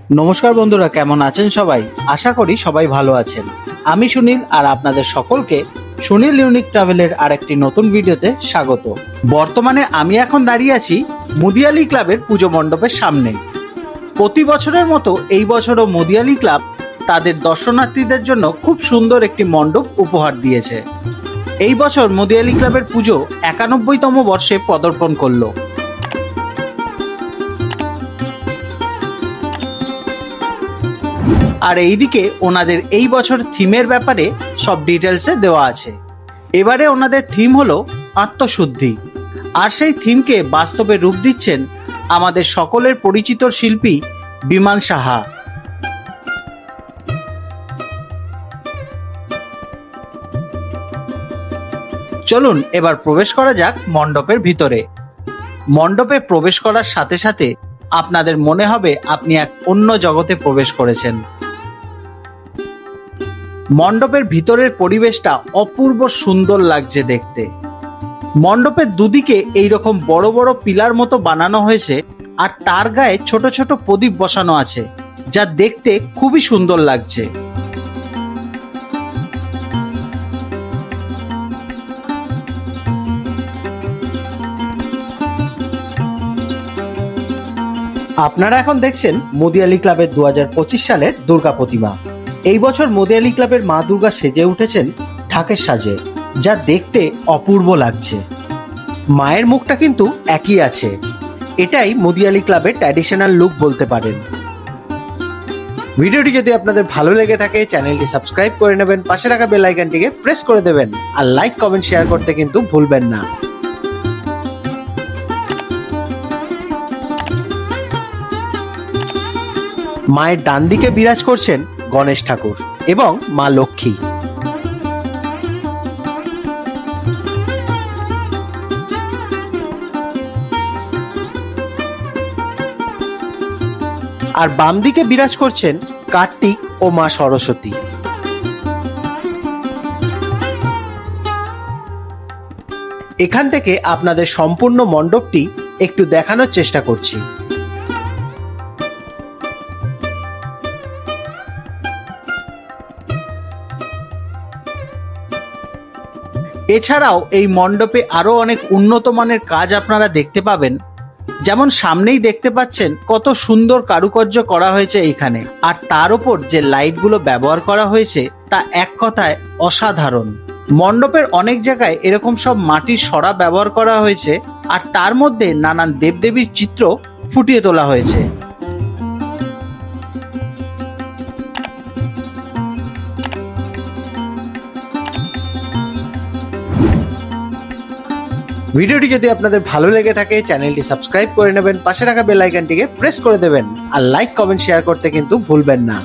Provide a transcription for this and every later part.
নমস্কার বন্ধুরা, কেমন আছেন সবাই? আশা করি সবাই ভালো আছেন। আমি সুনীল আর আপনাদের সকলকে সুনীল ইউনিক ট্রাভেলের আরেকটি নতুন ভিডিওতে স্বাগত। বর্তমানে আমি এখন দাঁড়িয়ে আছি মুদিয়ালি ক্লাবের পুজো মণ্ডপের সামনে। প্রতি বছরের মতো এই বছরও মুদিয়ালি ক্লাব তাদের দর্শনার্থীদের জন্য খুব সুন্দর একটি মণ্ডপ উপহার দিয়েছে। এই বছর মুদিয়ালি ক্লাবের পুজো 91তম বর্ষে পদার্পণ করলো। আর এইদিকে ওনাদের এই বছর থিমের ব্যাপারে সব ডিটেলসে দেওয়া আছে। এবারে ওনাদের থিম হলো আত্মশুদ্ধি, আর সেই থিমকে বাস্তবে রূপ দিচ্ছেন আমাদের সকলের পরিচিত শিল্পী বিমান সাহা। চলুন এবার প্রবেশ করা যাক মণ্ডপের ভিতরে। মণ্ডপে প্রবেশ করার সাথে সাথে আপনাদের মনে হবে আপনি এক অন্য জগতে প্রবেশ করেছেন। মণ্ডপের ভিতরের পরিবেশটা অপূর্ব সুন্দর লাগছে দেখতে। মণ্ডপের দুদিকে এইরকম বড় বড় পিলার মতো বানানো হয়েছে, আর তার গায়ে ছোট ছোট প্রদীপ বসানো আছে, যা দেখতে খুবই সুন্দর লাগছে। আপনারা এখন দেখছেন মুদিয়ালি ক্লাবের 2025 সালের দুর্গা প্রতিমা। এই বছর মুদিয়ালি ক্লাবের মা দুর্গা সেজে উঠেছেন ঢাকের সাজে, যা দেখতে অপূর্ব লাগছে। মায়ের মুখটা কিন্তু একই আছে। এটাই মুদিয়ালি ক্লাবের ট্র্যাডিশনাল লুক বলতে পারেন। ভিডিওটি যদি আপনাদের ভালো লেগে থাকে চ্যানেলটি সাবস্ক্রাইব করে নেবেন, পাশে রাখা বেল আইকনটিকে প্রেস করে দেবেন, আর লাইক কমেন্ট শেয়ার করতে কিন্তু ভুলবেন না। মায়ের ডান দিকে বিরাজ করছেন গণেশ ঠাকুর এবং মা লক্ষ্মী। আর বাম দিকে বিরাজ করছেন কার্তিক ও মা সরস্বতী। এখান থেকে আপনাদের সম্পূর্ণ মণ্ডপটি একটু দেখানোর চেষ্টা করছি। এছাড়াও এই মণ্ডপে আরো অনেক উন্নত মানের কাজ আপনারা দেখতে পাবেন। যেমন সামনেই দেখতে পাচ্ছেন কত সুন্দর কারুকার্য করা হয়েছে এইখানে, আর তার উপর যে লাইটগুলো ব্যবহার করা হয়েছে তা এক কথায় অসাধারণ। মণ্ডপের অনেক জায়গায় এরকম সব মাটির সরা ব্যবহার করা হয়েছে, আর তার মধ্যে নানান দেবদেবীর চিত্র ফুটিয়ে তোলা হয়েছে। ভিডিওটি যদি আপনাদের ভালো লেগে থাকে চ্যানেলটি সাবস্ক্রাইব করে নেবেন, পাশে রাখা বেল আইকনটিকে প্রেস করে দেবেন, আর লাইক কমেন্ট শেয়ার করতে কিন্তু ভুলবেন না।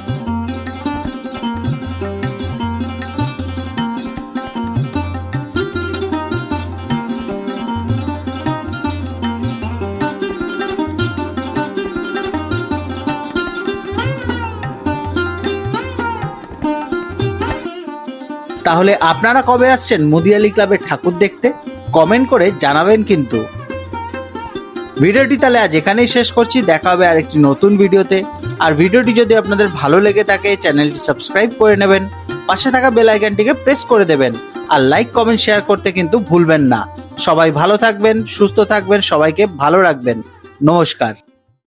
তাহলে আপনারা কবে আসছেন মুদিয়ালি ক্লাবের ঠাকুর দেখতে? কমেন্ট করে জানাবেন কিন্তু। ভিডিওটি তাহলে আজ এখানেই শেষ করছি। দেখা হবে আরেকটি নতুন ভিডিওতে। আর ভিডিওটি যদি আপনাদের ভালো লেগে থাকে চ্যানেলটি সাবস্ক্রাইব করে নেবেন, পাশে থাকা বেল আইকনটিকে প্রেস করে দেবেন, আর লাইক কমেন্ট শেয়ার করতে কিন্তু ভুলবেন না। সবাই ভালো থাকবেন, সুস্থ থাকবেন, সবাইকে ভালো রাখবেন। নমস্কার।